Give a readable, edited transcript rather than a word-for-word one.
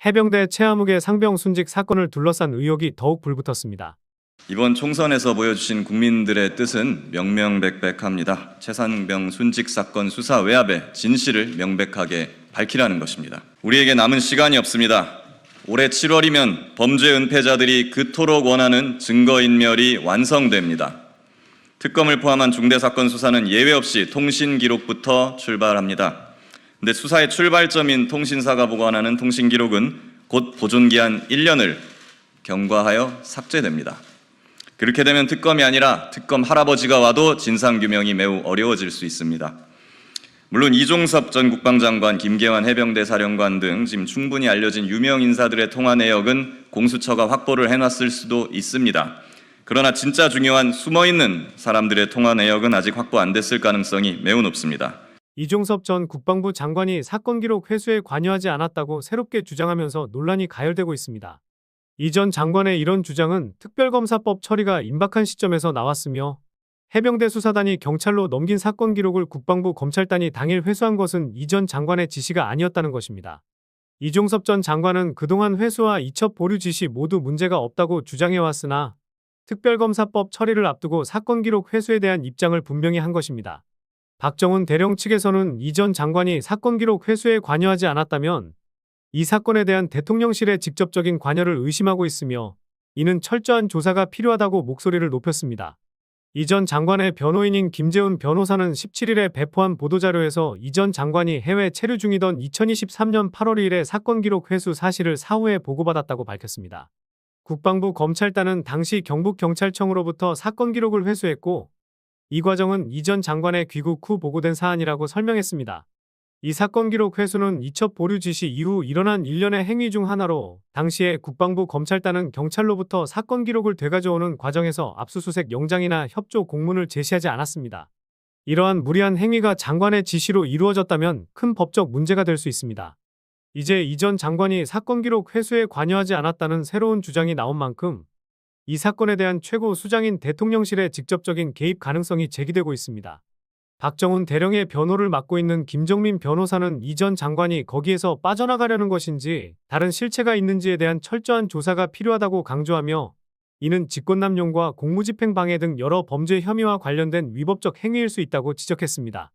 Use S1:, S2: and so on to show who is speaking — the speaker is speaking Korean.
S1: 해병대 최아무개 상병 순직 사건을 둘러싼 의혹이 더욱 불붙었습니다.
S2: 이번 총선에서 보여주신 국민들의 뜻은 명명백백합니다. 최상병 순직 사건 수사 외압의 진실을 명백하게 밝히라는 것입니다. 우리에게 남은 시간이 없습니다. 올해 7월이면 범죄 은폐자들이 그토록 원하는 증거인멸이 완성됩니다. 특검을 포함한 중대사건 수사는 예외 없이 통신기록부터 출발합니다. 근데 수사의 출발점인 통신사가 보관하는 통신기록은 곧 보존기한 1년을 경과하여 삭제됩니다. 그렇게 되면 특검이 아니라 특검 할아버지가 와도 진상규명이 매우 어려워질 수 있습니다. 물론 이종섭 전 국방장관, 김계환 해병대 사령관 등 지금 충분히 알려진 유명 인사들의 통화 내역은 공수처가 확보를 해놨을 수도 있습니다. 그러나 진짜 중요한 숨어있는 사람들의 통화 내역은 아직 확보 안 됐을 가능성이 매우 높습니다.
S1: 이종섭 전 국방부 장관이 사건 기록 회수에 관여하지 않았다고 새롭게 주장하면서 논란이 가열되고 있습니다. 이 전 장관의 이런 주장은 특별검사법 처리가 임박한 시점에서 나왔으며 해병대 수사단이 경찰로 넘긴 사건 기록을 국방부 검찰단이 당일 회수한 것은 이 전 장관의 지시가 아니었다는 것입니다. 이종섭 전 장관은 그동안 회수와 이첩 보류 지시 모두 문제가 없다고 주장해왔으나 특별검사법 처리를 앞두고 사건 기록 회수에 대한 입장을 분명히 한 것입니다. 박정훈 대령 측에서는 이 전 장관이 사건 기록 회수에 관여하지 않았다면 이 사건에 대한 대통령실의 직접적인 관여를 의심하고 있으며 이는 철저한 조사가 필요하다고 목소리를 높였습니다. 이 전 장관의 변호인인 김재훈 변호사는 17일에 배포한 보도자료에서 이 전 장관이 해외 체류 중이던 2023년 8월 2일에 사건 기록 회수 사실을 사후에 보고받았다고 밝혔습니다. 국방부 검찰단은 당시 경북경찰청으로부터 사건 기록을 회수했고 이 과정은 이 전 장관의 귀국 후 보고된 사안이라고 설명했습니다. 이 사건 기록 회수는 이첩 보류 지시 이후 일어난 일련의 행위 중 하나로 당시에 국방부 검찰단은 경찰로부터 사건 기록을 되가져오는 과정에서 압수수색 영장이나 협조 공문을 제시하지 않았습니다. 이러한 무리한 행위가 장관의 지시로 이루어졌다면 큰 법적 문제가 될 수 있습니다. 이제 이 전 장관이 사건 기록 회수에 관여하지 않았다는 새로운 주장이 나온 만큼 이 사건에 대한 최고 수장인 대통령실의 직접적인 개입 가능성이 제기되고 있습니다. 박정훈 대령의 변호를 맡고 있는 김정민 변호사는 이 전 장관이 거기에서 빠져나가려는 것인지 다른 실체가 있는지에 대한 철저한 조사가 필요하다고 강조하며 이는 직권남용과 공무집행 방해 등 여러 범죄 혐의와 관련된 위법적 행위일 수 있다고 지적했습니다.